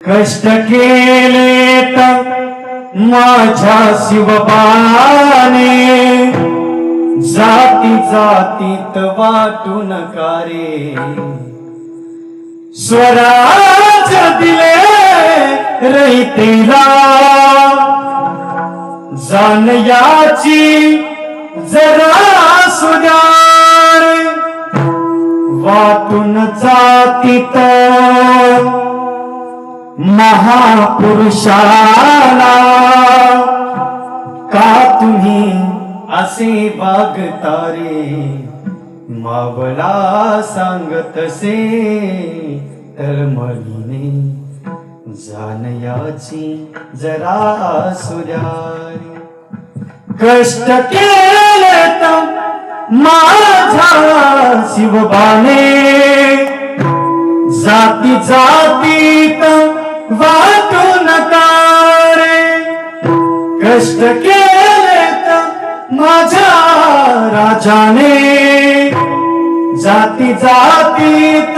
कष्ट केले तर माझ्या शिवबाने, जाती जातीत वाटू नका रे. स्वराज दिले रहितेला, जाण याची जरा सुधार. वाटून जातीत महापुरुषाला, का तुम्ही असे वागता रे. मावला सांगतसे तळमळीने, जाण याची जरा सुधार. कष्ट केले तर माझ्या शिवबाने, जाती जातीत वाटू नका रे. कष्ट केले तर माझ्या राजाने, जाती जातीत